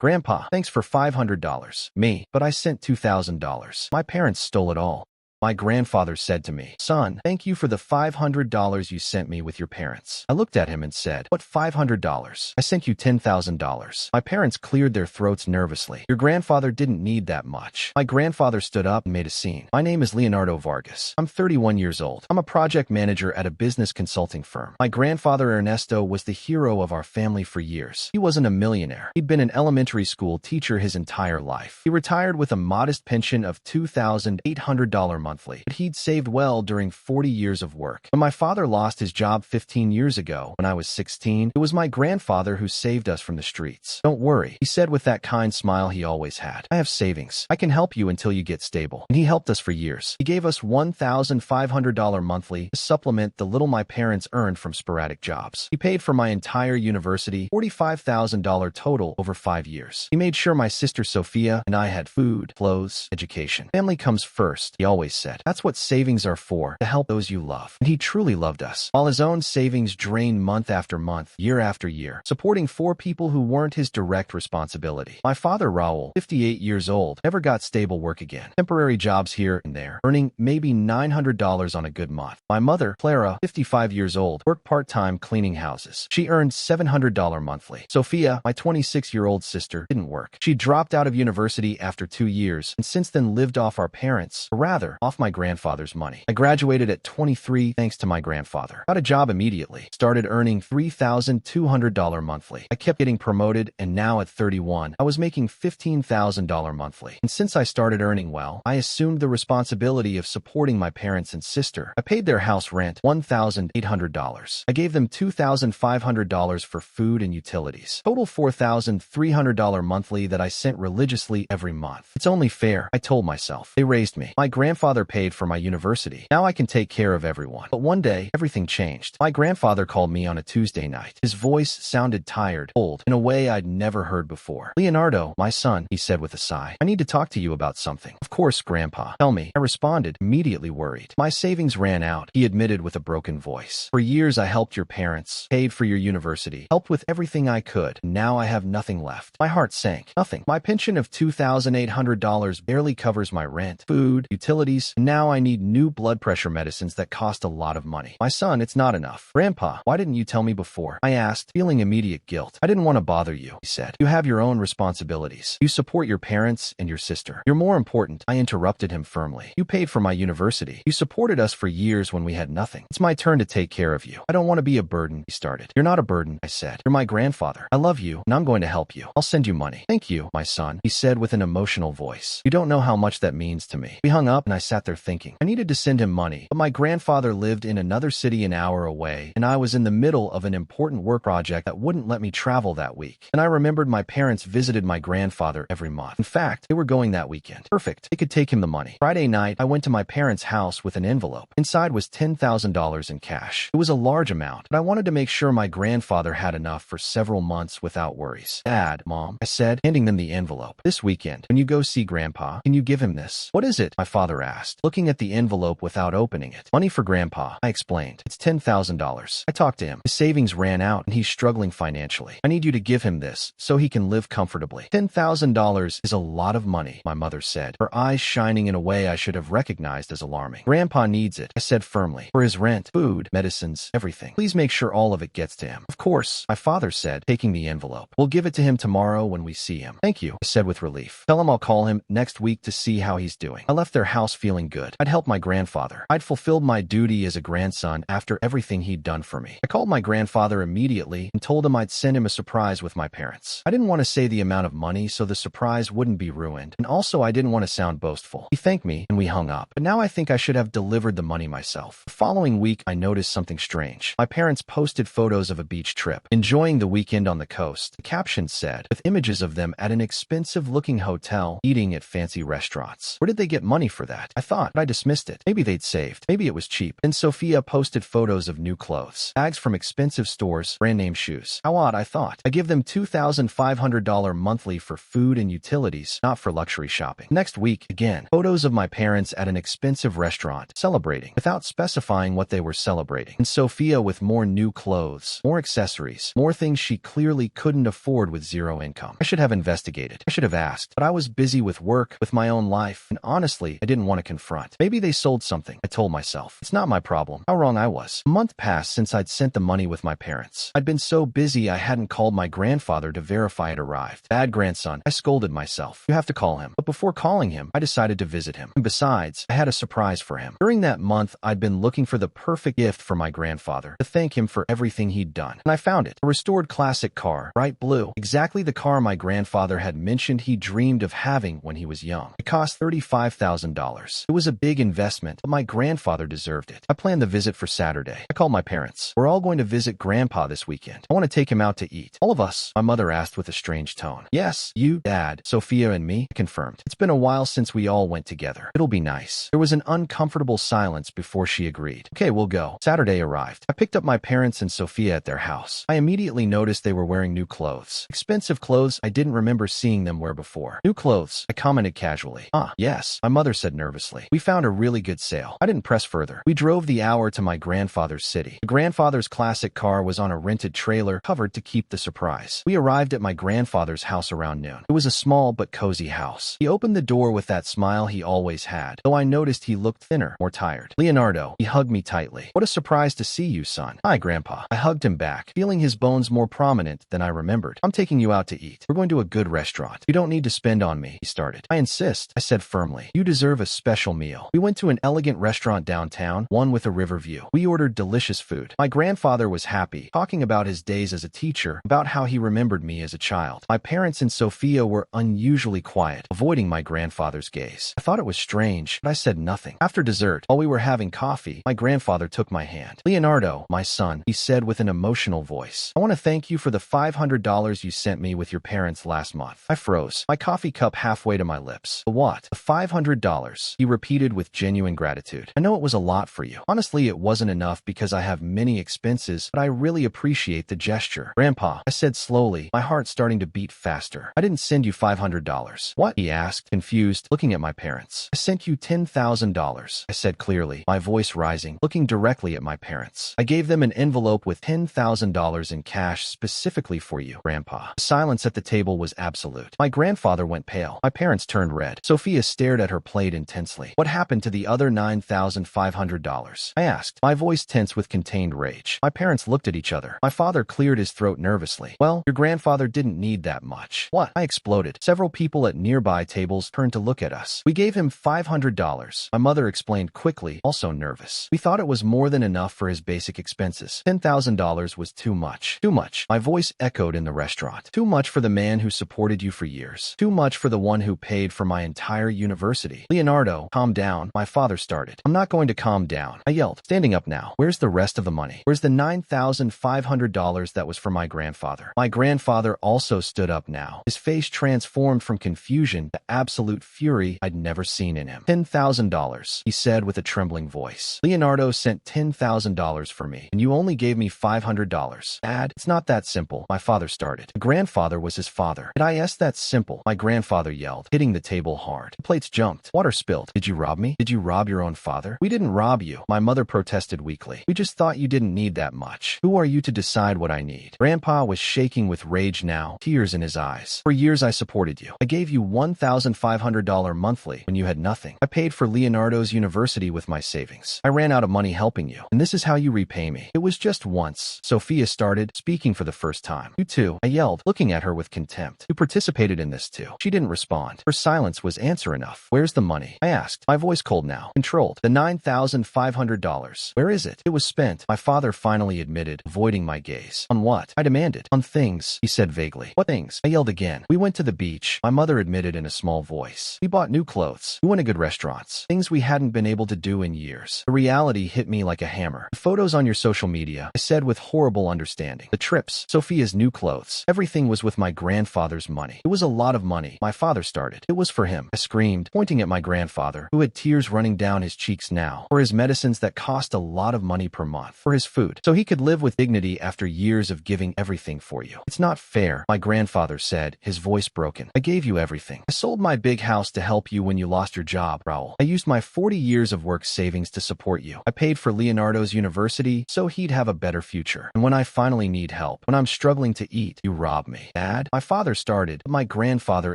Grandpa, thanks for $500. Me, but I sent $2,000. My parents stole it all. My grandfather said to me, "Son, thank you for the $500 you sent me with your parents." I looked at him and said, "What $500? I sent you $10,000. My parents cleared their throats nervously. "Your grandfather didn't need that much." My grandfather stood up and made a scene. "My name is Leonardo Vargas. I'm 31 years old. I'm a project manager at a business consulting firm. My grandfather Ernesto was the hero of our family for years. He wasn't a millionaire. He'd been an elementary school teacher his entire life. He retired with a modest pension of $2,800 monthly, but he'd saved well during 40 years of work. When my father lost his job 15 years ago, when I was 16, it was my grandfather who saved us from the streets. Don't worry," he said with that kind smile he always had. "I have savings. I can help you until you get stable." And he helped us for years. He gave us $1,500 monthly to supplement the little my parents earned from sporadic jobs. He paid for my entire university, $45,000 total over 5 years. He made sure my sister Sophia and I had food, clothes, education. Family comes first, he always said. That's what savings are for, to help those you love. And he truly loved us. While his own savings drained month after month, year after year, supporting 4 people who weren't his direct responsibility. My father, Raul, 58 years old, never got stable work again. Temporary jobs here and there, earning maybe $900 on a good month. My mother, Clara, 55 years old, worked part-time cleaning houses. She earned $700 monthly. Sophia, my 26-year-old sister, didn't work. She dropped out of university after 2 years, and since then lived off our parents, or rather, off my grandfather's money. I graduated at 23 thanks to my grandfather. Got a job immediately. Started earning $3,200 monthly. I kept getting promoted, and now at 31, I was making $15,000 monthly. And since I started earning well, I assumed the responsibility of supporting my parents and sister. I paid their house rent, $1,800. I gave them $2,500 for food and utilities. Total $4,300 monthly that I sent religiously every month. It's only fair, I told myself. They raised me. My grandfather paid for my university. Now I can take care of everyone. But one day, everything changed. My grandfather called me on a Tuesday night. His voice sounded tired, old, in a way I'd never heard before. "Leonardo, my son," he said with a sigh. "I need to talk to you about something." "Of course, Grandpa. Tell me." I responded, immediately worried. "My savings ran out," he admitted with a broken voice. "For years I helped your parents, paid for your university, helped with everything I could. Now I have nothing left." My heart sank. Nothing. My pension of $2,800 barely covers my rent, food, utilities, and now I need new blood pressure medicines that cost a lot of money. "My son, it's not enough." "Grandpa, why didn't you tell me before?" I asked, feeling immediate guilt. "I didn't want to bother you," he said. "You have your own responsibilities. You support your parents and your sister. You're more important." I interrupted him firmly. "You paid for my university. You supported us for years when we had nothing. It's my turn to take care of you. I don't want to be a burden," he started. "You're not a burden," I said. "You're my grandfather. I love you, and I'm going to help you. I'll send you money." "Thank you, my son," he said with an emotional voice. "You don't know how much that means to me." We hung up, and I sat there thinking. I needed to send him money, but my grandfather lived in another city an hour away, and I was in the middle of an important work project that wouldn't let me travel that week. And I remembered my parents visited my grandfather every month. In fact, they were going that weekend. Perfect. They could take him the money. Friday night, I went to my parents' house with an envelope. Inside was $10,000 in cash. It was a large amount, but I wanted to make sure my grandfather had enough for several months without worries. "Dad, Mom," I said, handing them the envelope. "This weekend, when you go see Grandpa, can you give him this?" "What is it?" my father asked, looking at the envelope without opening it. "Money for Grandpa," I explained. "It's $10,000. I talked to him. His savings ran out, and he's struggling financially. I need you to give him this so he can live comfortably." $10,000 is a lot of money, my mother said, her eyes shining in a way I should have recognized as alarming. "Grandpa needs it," I said firmly, "for his rent, food, medicines, everything. Please make sure all of it gets to him." "Of course," my father said, taking the envelope. "We'll give it to him tomorrow when we see him." "Thank you," I said with relief. "Tell him I'll call him next week to see how he's doing." I left their house feeling good. I'd helped my grandfather. I'd fulfilled my duty as a grandson after everything he'd done for me. I called my grandfather immediately and told him I'd send him a surprise with my parents. I didn't want to say the amount of money so the surprise wouldn't be ruined, and also I didn't want to sound boastful. He thanked me, and we hung up. But now I think I should have delivered the money myself. The following week, I noticed something strange. My parents posted photos of a beach trip, enjoying the weekend on the coast. The caption said, with images of them at an expensive-looking hotel, eating at fancy restaurants. Where did they get money for that? I thought, but I dismissed it. Maybe they'd saved. Maybe it was cheap. Then Sophia posted photos of new clothes, bags from expensive stores, brand-name shoes. How odd, I thought. I give them $2,500 monthly for food and utilities, not for luxury shopping. Next week, again, photos of my parents at an expensive restaurant, celebrating, without specifying what they were celebrating. And Sophia with more new clothes, more accessories, more things she clearly couldn't afford with zero income. I should have investigated. I should have asked, but I was busy with work, with my own life, and honestly, I didn't want to confront. Maybe they sold something, I told myself. It's not my problem. How wrong I was. A month passed since I'd sent the money with my parents. I'd been so busy I hadn't called my grandfather to verify it arrived. Bad grandson. I scolded myself. You have to call him. But before calling him, I decided to visit him. And besides, I had a surprise for him. During that month, I'd been looking for the perfect gift for my grandfather, to thank him for everything he'd done. And I found it. A restored classic car, bright blue. Exactly the car my grandfather had mentioned he dreamed of having when he was young. It cost $35,000. It was a big investment, but my grandfather deserved it. I planned the visit for Saturday. I called my parents. We're all going to visit Grandpa this weekend. I want to take him out to eat. All of us, my mother asked with a strange tone. Yes, you, Dad, Sophia, and me, I confirmed. It's been a while since we all went together. It'll be nice. There was an uncomfortable silence before she agreed. Okay, we'll go. Saturday arrived. I picked up my parents and Sophia at their house. I immediately noticed they were wearing new clothes. Expensive clothes I didn't remember seeing them wear before. New clothes, I commented casually. Ah, yes, my mother said nervously. We found a really good sale. I didn't press further. We drove the hour to my grandfather's city. The grandfather's classic car was on a rented trailer covered to keep the surprise. We arrived at my grandfather's house around noon. It was a small but cozy house. He opened the door with that smile he always had, though I noticed he looked thinner, more tired. Leonardo, he hugged me tightly. What a surprise to see you, son. Hi, Grandpa. I hugged him back, feeling his bones more prominent than I remembered. I'm taking you out to eat. We're going to a good restaurant. You don't need to spend on me, he started. I insist, I said firmly. You deserve a special meal. We went to an elegant restaurant downtown, one with a river view. We ordered delicious food. My grandfather was happy, talking about his days as a teacher, about how he remembered me as a child. My parents and Sophia were unusually quiet, avoiding my grandfather's gaze. I thought it was strange, but I said nothing. After dessert, while we were having coffee, my grandfather took my hand. Leonardo, my son, he said with an emotional voice. I want to thank you for the $500 you sent me with your parents last month. I froze, my coffee cup halfway to my lips. The what? The $500, he repeated with genuine gratitude. I know it was a lot for you. Honestly, it wasn't enough because I have many expenses, but I really appreciate the gesture. Grandpa, I said slowly, my heart starting to beat faster. I didn't send you $500. What? He asked, confused, looking at my parents. I sent you $10,000, I said clearly, my voice rising, looking directly at my parents. I gave them an envelope with $10,000 in cash specifically for you, Grandpa. The silence at the table was absolute. My grandfather went pale. My parents turned red. Sophia stared at her plate intensely. What happened to the other $9,500? I asked, my voice tense with contained rage. My parents looked at each other. My father cleared his throat nervously. Well, your grandfather didn't need that much. What? I exploded. Several people at nearby tables turned to look at us. We gave him $500. My mother explained quickly, also nervous. We thought it was more than enough for his basic expenses. $10,000 was too much. Too much. My voice echoed in the restaurant. Too much for the man who supported you for years. Too much for the one who paid for my entire university. Leonardo, calm down, my father started. I'm not going to calm down, I yelled, standing up now. Where's the rest of the money? Where's the $9,500 that was for my grandfather? My grandfather also stood up now. His face transformed from confusion to absolute fury I'd never seen in him. $10,000, he said with a trembling voice. Leonardo sent $10,000 for me, and you only gave me $500. Dad, it's not that simple, my father started. The grandfather was his father. Did I ask that simple? My grandfather yelled, hitting the table hard. The plates jumped. Water spilled. Did you rob me? Did you rob your own father? We didn't rob you, my mother protested weakly. We just thought you didn't need that much. Who are you to decide what I need? Grandpa was shaking with rage now, tears in his eyes. For years I supported you. I gave you $1,500 monthly when you had nothing. I paid for Leonardo's university with my savings. I ran out of money helping you, and this is how you repay me. It was just once. Sophia started, speaking for the first time. You too, I yelled, looking at her with contempt. You participated in this too. She didn't respond. Her silence was answer enough. Where's the money? I asked, my voice cold now, controlled. The $9,500. Where is it? It was spent, my father finally admitted, avoiding my gaze. On what? I demanded. On things, he said vaguely. What things? I yelled again. We went to the beach, my mother admitted in a small voice. We bought new clothes. We went to good restaurants. Things we hadn't been able to do in years. The reality hit me like a hammer. The photos on your social media, I said with horrible understanding. The trips, Sophia's new clothes. Everything was with my grandfather's money. It was a lot of money. My father started. It was for him. I screamed, pointing at my grandfather. grandfather, who had tears running down his cheeks now, for his medicines that cost a lot of money per month, for his food, so he could live with dignity after years of giving everything for you. It's not fair, my grandfather said, his voice broken. I gave you everything. I sold my big house to help you when you lost your job, Raul. I used my 40 years of work savings to support you. I paid for Leonardo's university so he'd have a better future. And when I finally need help, when I'm struggling to eat, you rob me. Dad? My father started, but my grandfather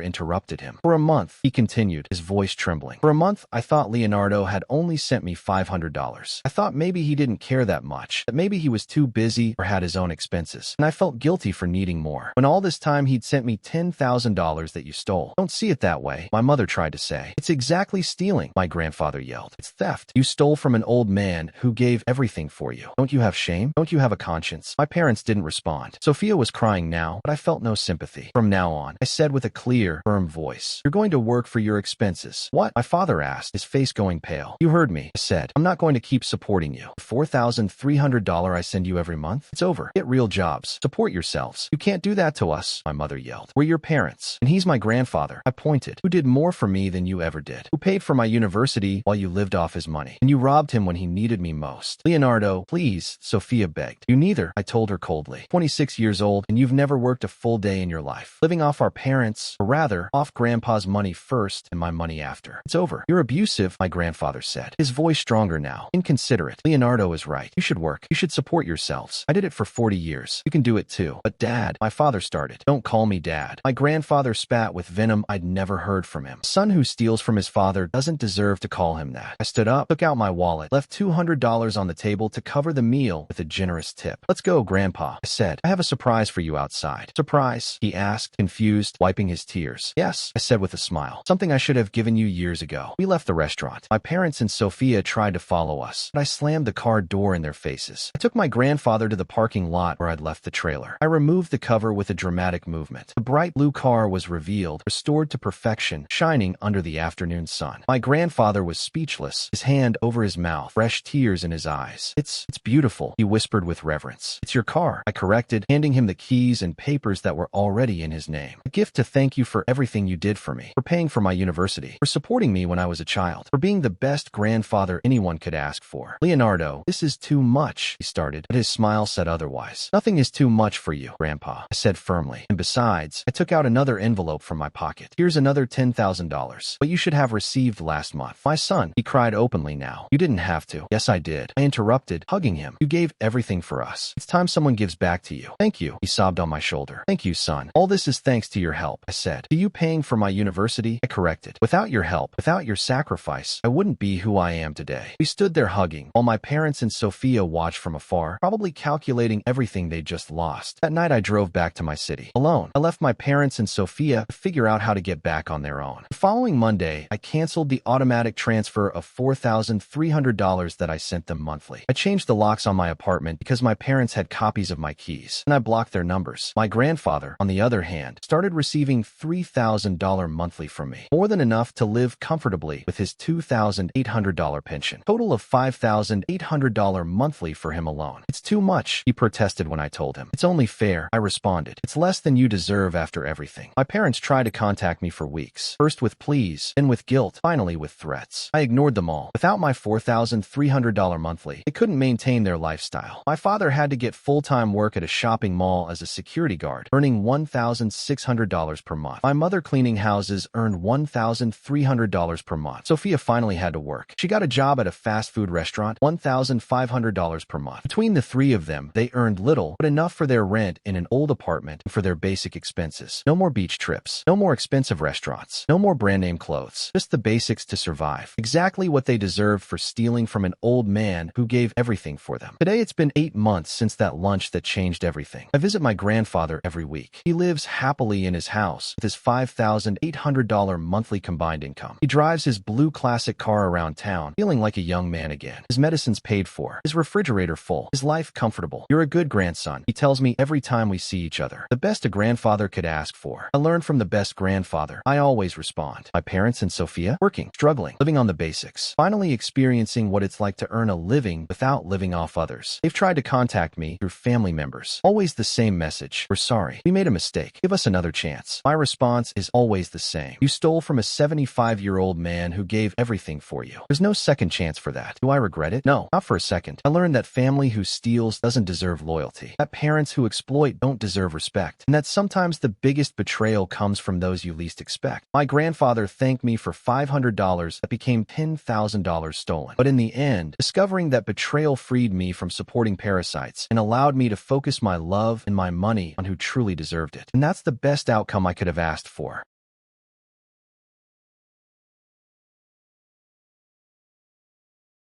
interrupted him. For a month, he continued, his voice trembling. For a month, I thought Leonardo had only sent me $500. I thought maybe he didn't care that much, that maybe he was too busy or had his own expenses, and I felt guilty for needing more. When all this time he'd sent me $10,000 that you stole. Don't see it that way, my mother tried to say. It's exactly stealing, my grandfather yelled. It's theft. You stole from an old man who gave everything for you. Don't you have shame? Don't you have a conscience? My parents didn't respond. Sophia was crying now, but I felt no sympathy. From now on, I said with a clear, firm voice, you're going to work for your expenses. What? My father asked, his face going pale. You heard me, I said. I'm not going to keep supporting you. The $4,300 I send you every month, it's over. Get real jobs. Support yourselves. You can't do that to us, my mother yelled. We're your parents, and he's my grandfather. I pointed. Who did more for me than you ever did? Who paid for my university while you lived off his money? And you robbed him when he needed me most. Leonardo, please, Sophia begged. You neither, I told her coldly. 26 years old, and you've never worked a full day in your life. Living off our parents, or rather, off Grandpa's money first and my money after. It's over. You're abusive, my grandfather said, his voice stronger now. Inconsiderate. Leonardo is right. You should work. You should support yourselves. I did it for 40 years. You can do it too. But Dad, my father started. Don't call me Dad. My grandfather spat with venom I'd never heard from him. A son who steals from his father doesn't deserve to call him that. I stood up, took out my wallet, left $200 on the table to cover the meal with a generous tip. Let's go, Grandpa, I said. I have a surprise for you outside. Surprise? He asked, confused, wiping his tears. Yes, I said with a smile. Something I should have given you years ago. We left the restaurant. My parents and Sophia tried to follow us, but I slammed the car door in their faces. I took my grandfather to the parking lot where I'd left the trailer. I removed the cover with a dramatic movement. The bright blue car was revealed, restored to perfection, shining under the afternoon sun. My grandfather was speechless, his hand over his mouth, fresh tears in his eyes. It's beautiful, he whispered with reverence. It's your car, I corrected, handing him the keys and papers that were already in his name. A gift to thank you for everything you did for me, for paying for my university, for supporting me when I was a child, for being the best grandfather anyone could ask for. Leonardo, this is too much, he started, but his smile said otherwise. Nothing is too much for you, Grandpa, I said firmly. And besides, I took out another envelope from my pocket. Here's another $10,000. But you should have received last month. My son, he cried openly now. You didn't have to. Yes, I did. I interrupted, hugging him. You gave everything for us. It's time someone gives back to you. Thank you, he sobbed on my shoulder. Thank you, son. All this is thanks to your help, I said. To you paying for my university, I corrected. Without your help, without your sacrifice, I wouldn't be who I am today. We stood there hugging, while my parents and Sophia watched from afar, probably calculating everything they'd just lost. That night I drove back to my city, alone. I left my parents and Sophia to figure out how to get back on their own. The following Monday, I canceled the automatic transfer of $4,300 that I sent them monthly. I changed the locks on my apartment because my parents had copies of my keys, and I blocked their numbers. My grandfather, on the other hand, started receiving $3,000 monthly from me, more than enough to live comfortably with his $2,800 pension. Total of $5,800 monthly for him alone. It's too much, he protested when I told him. It's only fair, I responded. It's less than you deserve after everything. My parents tried to contact me for weeks, first with pleas, then with guilt, finally with threats. I ignored them all. Without my $4,300 monthly, they couldn't maintain their lifestyle. My father had to get full-time work at a shopping mall as a security guard, earning $1,600 per month. My mother cleaning houses earned $1,300 per month. Sophia finally had to work. She got a job at a fast food restaurant, $1,500 per month. Between the three of them, they earned little, but enough for their rent in an old apartment and for their basic expenses. No more beach trips, no more expensive restaurants, no more brand name clothes, just the basics to survive. Exactly what they deserved for stealing from an old man who gave everything for them. Today it's been 8 months since that lunch that changed everything. I visit my grandfather every week. He lives happily in his house with his $5,800 monthly combined income. He drives his blue classic car around town, feeling like a young man again. His medicines paid for, his refrigerator full, his life comfortable. You're a good grandson, he tells me every time we see each other. The best a grandfather could ask for. I learned from the best grandfather. I always respond. My parents and Sophia, working, struggling, living on the basics, finally experiencing what it's like to earn a living without living off others. They've tried to contact me through family members. Always the same message. We're sorry. We made a mistake. Give us another chance. My response is always the same. You stole from a 75-year-old man who gave everything for you. There's no second chance for that. Do I regret it? No, not for a second. I learned that family who steals doesn't deserve loyalty, that parents who exploit don't deserve respect, and that sometimes the biggest betrayal comes from those you least expect. My grandfather thanked me for $500 that became $10,000 stolen. But in the end, discovering that betrayal freed me from supporting parasites and allowed me to focus my love and my money on who truly deserved it. And that's the best outcome I could have asked for.